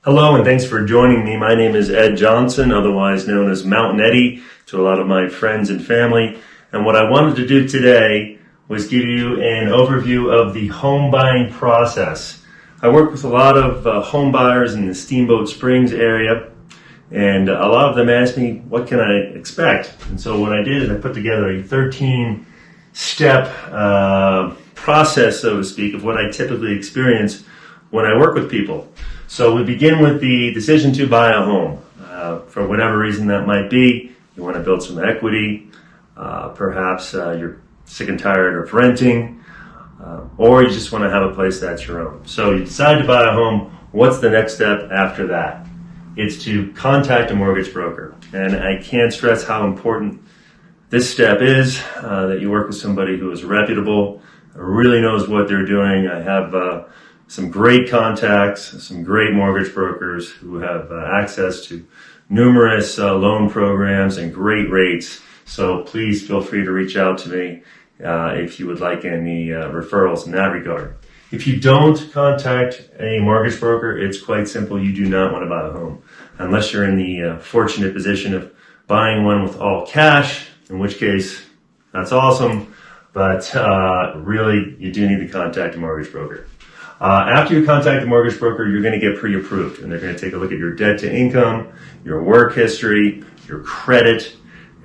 Hello and thanks for joining me. My name is Ed Johnson, otherwise known as Mountain Eddie to a lot of my friends and family. And what I wanted to do today was give you an overview of the home buying process. I work with a lot of home buyers in the Steamboat Springs area, and a lot of them ask me, what can I expect? And so what I did is I put together a 13-step process, so to speak, of what I typically experience when I work with people. So we begin with the decision to buy a home. For whatever reason that might be, you want to build some equity, perhaps you're sick and tired of renting, or you just want to have a place that's your own. So you decide to buy a home. What's the next step after that? It's to contact a mortgage broker. And I can't stress how important this step is, that you work with somebody who is reputable, really knows what they're doing. I have some great contacts, some great mortgage brokers who have access to numerous loan programs and great rates. So please feel free to reach out to me if you would like any referrals in that regard. If you don't contact a mortgage broker, it's quite simple. You do not want to buy a home unless you're in the fortunate position of buying one with all cash, in which case that's awesome. But really, you do need to contact a mortgage broker. After you contact the mortgage broker, you're going to get pre-approved, and they're going to take a look at your debt to income, your work history, your credit,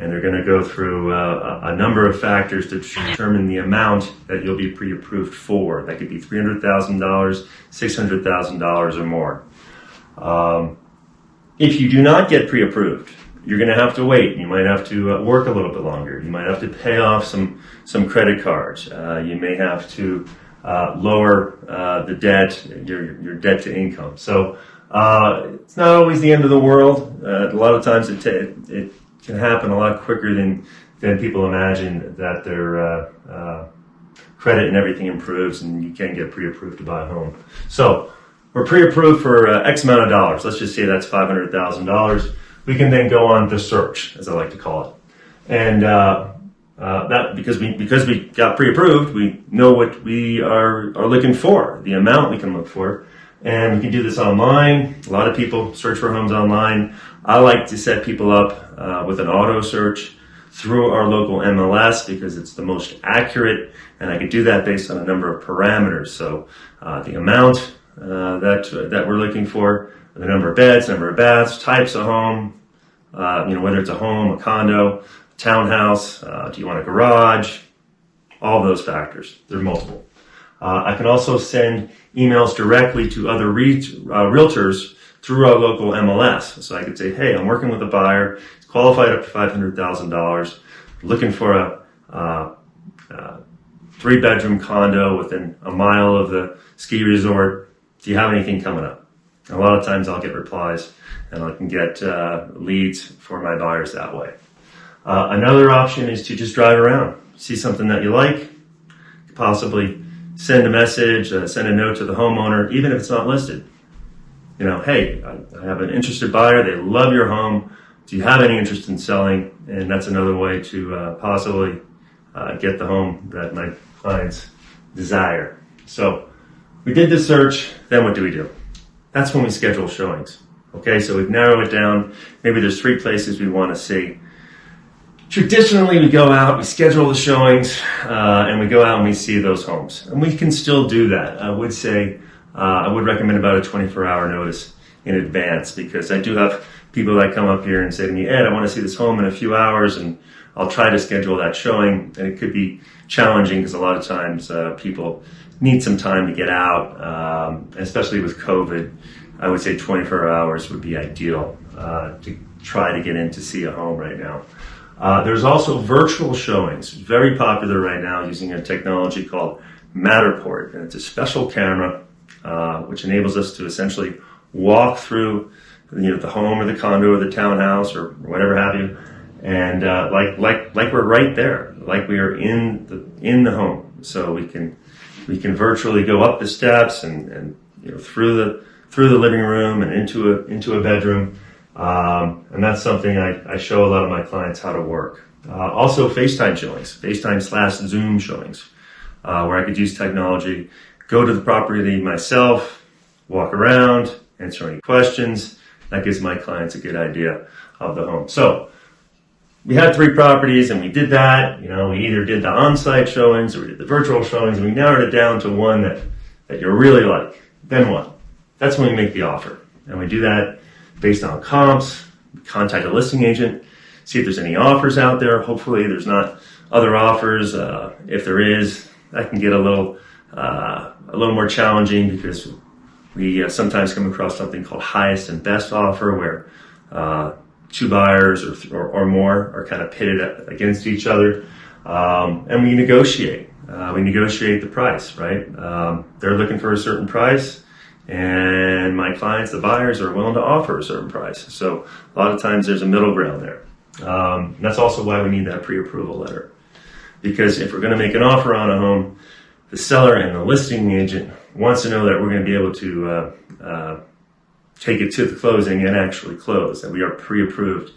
and they're going to go through a number of factors to determine the amount that you'll be pre-approved for. That could be $300,000, $600,000 or more. If you do not get pre-approved, you're going to have to wait. You might have to work a little bit longer. You might have to pay off some credit cards. You may have to lower the debt, your debt to income. So it's not always the end of the world. A lot of times it can happen a lot quicker than people imagine, that their credit and everything improves and you can get pre-approved to buy a home. So we're pre-approved for X amount of dollars. Let's just say that's $500,000. We can then go on the search, as I like to call it. And that because we got pre-approved, we know what we are looking for, the amount we can look for, and we can do this online. A lot of people search for homes online. I like to set people up with an auto search through our local MLS because it's the most accurate, and I can do that based on a number of parameters. So the amount that we're looking for, the number of beds, number of baths, types of home, whether it's a home, a condo, townhouse, do you want a garage, all those factors. There are multiple. I can also send emails directly to other realtors through our local MLS. So I could say, hey, I'm working with a buyer, he's qualified up to $500,000, looking for a 3-bedroom condo within a mile of the ski resort. Do you have anything coming up? A lot of times I'll get replies and I can get leads for my buyers that way. Another option is to just drive around, see something that you like, possibly send a message, send a note to the homeowner, even if it's not listed. Hey, I have an interested buyer, they love your home, do you have any interest in selling? And that's another way to possibly get the home that my clients desire. So we did the search, then what do we do? That's when we schedule showings. Okay, so we've narrowed it down. Maybe there's 3 places we want to see. Traditionally, we go out, we schedule the showings, and we go out and we see those homes. And we can still do that. I would say, I would recommend about a 24-hour notice in advance, because I do have people that come up here and say to me, Ed, I want to see this home in a few hours, and I'll try to schedule that showing. And it could be challenging because a lot of times people need some time to get out, especially with COVID. I would say 24 hours would be ideal to try to get in to see a home right now. There's also virtual showings, very popular right now, using a technology called Matterport. And it's a special camera which enables us to essentially walk through the home or the condo or the townhouse or whatever have you, and like we're right there, like we are in the home. So we can virtually go up the steps and through the living room and into a bedroom. And that's something I show a lot of my clients how to work. Also FaceTime showings, FaceTime/Zoom showings, where I could use technology, go to the property myself, walk around, answer any questions. That gives my clients a good idea of the home. So we had 3 properties, and we did that. We either did the on-site showings or we did the virtual showings, and we narrowed it down to one that you really like. Then what? That's when we make the offer. And we do that based on comps. We contact a listing agent, see if there's any offers out there. Hopefully there's not other offers. If there is, that can get a little more challenging, because we sometimes come across something called highest and best offer, where 2 buyers or more are kind of pitted against each other, and we negotiate. We negotiate the price, right? They're looking for a certain price, and my clients, the buyers, are willing to offer a certain price. So a lot of times there's a middle ground there. That's also why we need that pre-approval letter, because if we're going to make an offer on a home, the seller and the listing agent wants to know that we're going to be able to take it to the closing and actually close, that we are pre-approved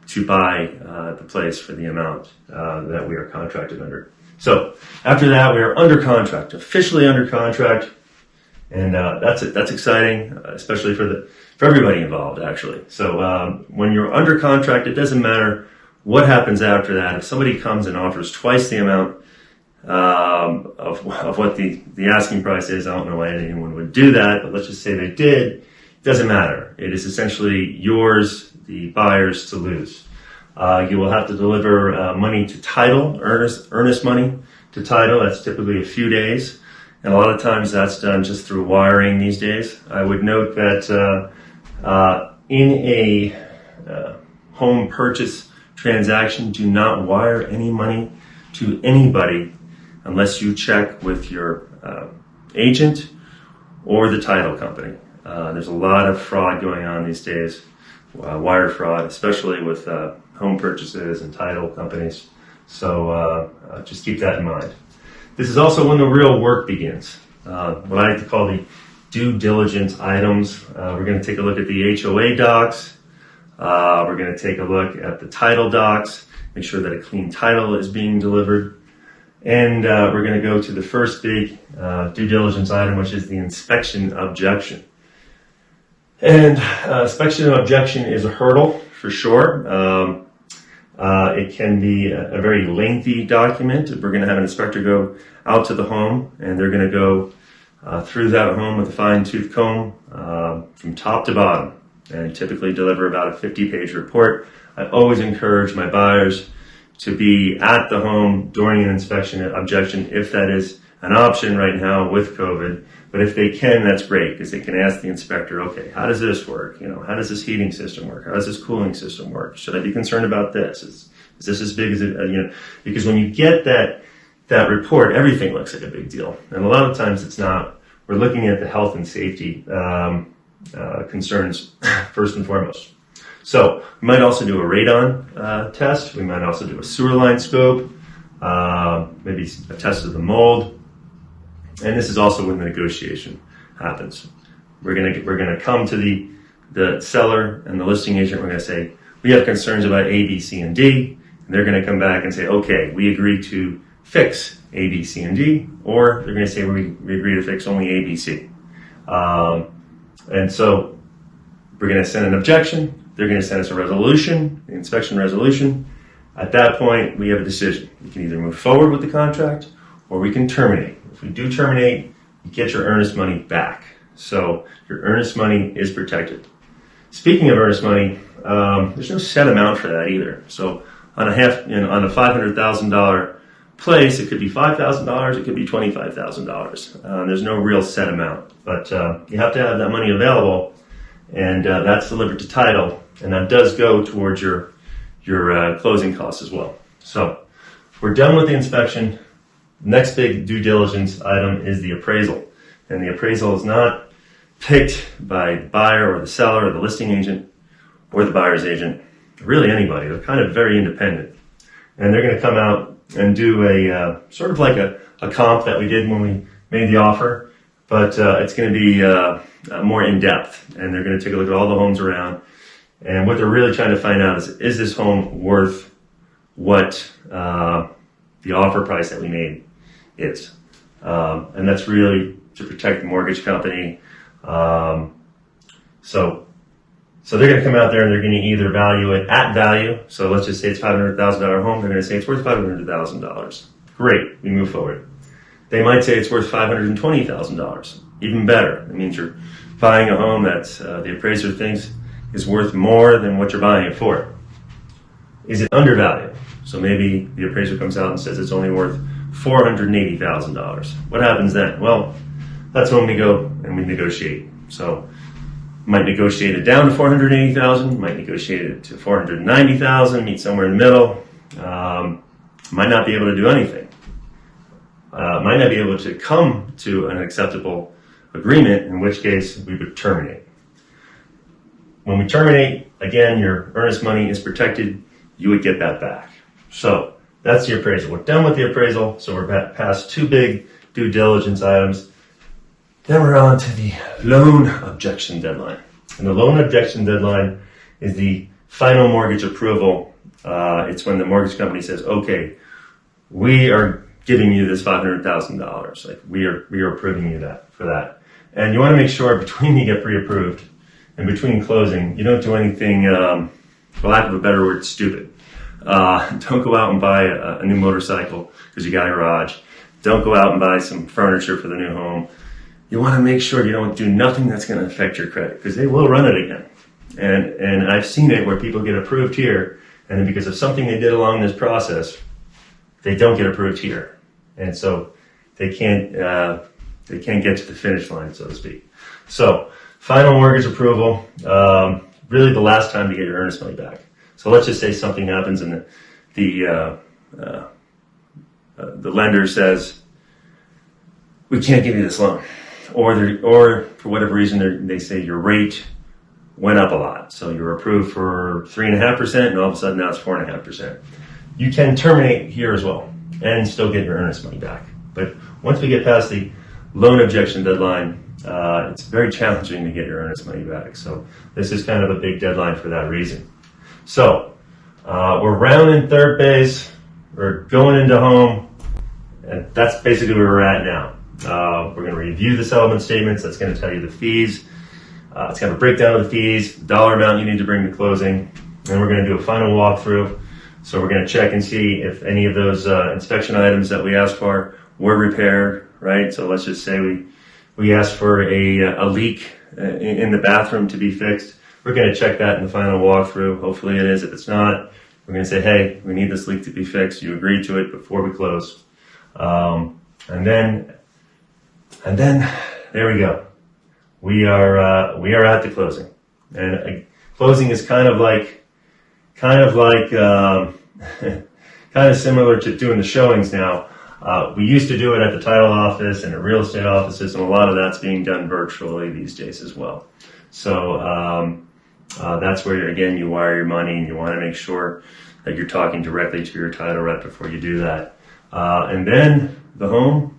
to buy the place for the amount that we are contracted under. So after that, we are under contract, officially under contract, and that's exciting, especially for everybody involved, actually. So when you're under contract, it doesn't matter what happens after that. If somebody comes and offers twice the amount of what the asking price is, I don't know why anyone would do that, but let's just say they did. It doesn't matter. It is essentially yours, the buyers, to lose. You will have to deliver money to title, earnest money to title. That's typically a few days, and a lot of times that's done just through wiring these days. I would note that in a home purchase transaction, do not wire any money to anybody unless you check with your agent or the title company. There's a lot of fraud going on these days, wire fraud, especially with home purchases and title companies. So just keep that in mind. This is also when the real work begins, what I like to call the due diligence items. We're going to take a look at the HOA docs. We're going to take a look at the title docs, make sure that a clean title is being delivered. And we're going to go to the first big due diligence item, which is the inspection objection. And inspection objection is a hurdle for sure. It can be a very lengthy document. We're going to have an inspector go out to the home, and they're going to go through that home with a fine-tooth comb from top to bottom, and typically deliver about a 50-page report. I always encourage my buyers to be at the home during an inspection objection, if that is an option right now with COVID. But if they can, that's great, because they can ask the inspector, okay, how does this work? How does this heating system work? How does this cooling system work? Should I be concerned about this? Is this as big as it, because when you get that report, everything looks like a big deal. And a lot of times it's not. We're looking at the health and safety concerns first and foremost. So we might also do a radon test. We might also do a sewer line scope, maybe a test of the mold. And this is also when the negotiation happens. We're gonna come to the seller and the listing agent. We're gonna say, we have concerns about A, B, C, and D. And they're gonna come back and say, okay, we agree to fix A, B, C, and D. Or they're gonna say, we agree to fix only A, B, C. And so we're gonna send an objection. They're gonna send us a resolution, the inspection resolution. At that point, we have a decision. We can either move forward with the contract or we can terminate. If we do terminate, you get your earnest money back. So your earnest money is protected. Speaking of earnest money, there's no set amount for that either. So on a $500,000 place, it could be $5,000, it could be $25,000. There's no real set amount, but you have to have that money available, and that's delivered to title, and that does go towards your closing costs as well. So we're done with the inspection. Next big due diligence item is the appraisal. And the appraisal is not picked by the buyer or the seller or the listing agent or the buyer's agent, really anybody. They're kind of very independent. And they're going to come out and do a sort of like a comp that we did when we made the offer, but it's going to be more in-depth. And they're going to take a look at all the homes around. And what they're really trying to find out is this home worth what the offer price that we made is. And that's really to protect the mortgage company. So they're going to come out there and they're going to either value it at value. So let's just say it's $500,000 home. They're going to say it's worth $500,000. Great, we move forward. They might say it's worth $520,000. Even better. It means you're buying a home that the appraiser thinks is worth more than what you're buying it for. Is it undervalued? So maybe the appraiser comes out and says it's only worth $480,000. What happens then? Well, that's when we go and we negotiate. So might negotiate it down to $480,000, might negotiate it to $490,000, meet somewhere in the middle. Might not be able to do anything. Might not be able to come to an acceptable agreement, in which case we would terminate. When we terminate, again, your earnest money is protected. You would get that back. So that's the appraisal. We're done with the appraisal, so we're past two big due diligence items. Then we're on to the loan objection deadline. And the loan objection deadline is the final mortgage approval. It's when the mortgage company says, okay, we are giving you this $500,000. Like we are approving you for that. And you want to make sure between you get pre-approved and between closing, you don't do anything, for lack of a better word, stupid. Don't go out and buy a new motorcycle because you got a garage. Don't go out and buy some furniture for the new home. You want to make sure you don't do nothing that's going to affect your credit, because they will run it again. And I've seen it where people get approved here, and then because of something they did along this process, they don't get approved here. And so they can't get to the finish line, so to speak. So final mortgage approval, really the last time to get your earnest money back. So let's just say something happens and the lender says, we can't give you this loan. Or for whatever reason, they say your rate went up a lot. So you're approved for 3.5%, and all of a sudden now it's 4.5%. You can terminate here as well and still get your earnest money back. But once we get past the loan objection deadline, it's very challenging to get your earnest money back. So this is kind of a big deadline for that reason. So we're rounding third base. We're going into home, and that's basically where we're at now. We're going to review the settlement statements. That's going to tell you the fees. It's got a breakdown of the fees, the dollar amount you need to bring to closing, and we're going to do a final walkthrough. So we're going to check and see if any of those inspection items that we asked for were repaired, right? So let's just say we asked for a leak in the bathroom to be fixed. We're going to check that in the final walkthrough. Hopefully it is. If it's not, we're going to say, hey, we need this leak to be fixed. You agreed to it before we close. And then there we go. We are at the closing, and closing is kind of similar to doing the showings now. We used to do it at the title office and at real estate offices, and a lot of that's being done virtually these days as well. So that's where, again, you wire your money, and you want to make sure that you're talking directly to your title rep before you do that. And then the home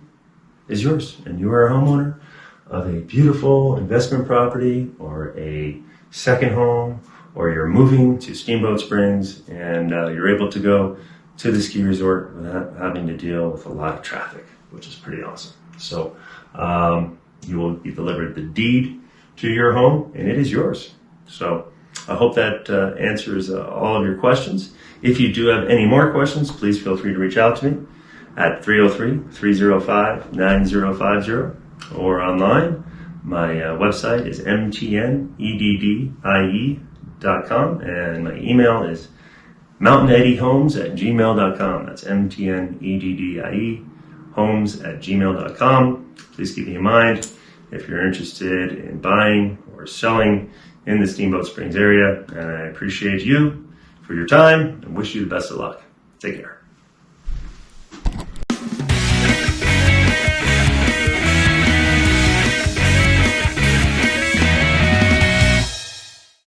is yours, and you are a homeowner of a beautiful investment property or a second home, or you're moving to Steamboat Springs, and you're able to go to the ski resort without having to deal with a lot of traffic, which is pretty awesome. So you will be delivered the deed to your home, and it is yours. So I hope that answers all of your questions. If you do have any more questions, please feel free to reach out to me at 303-305-9050 or online. My website is mtneddie.com, and my email is mountaineddyhomes@gmail.com. That's mtneddie homes@gmail.com. Please keep me in mind if you're interested in buying or selling in the Steamboat Springs area, and I appreciate you for your time and wish you the best of luck. Take care.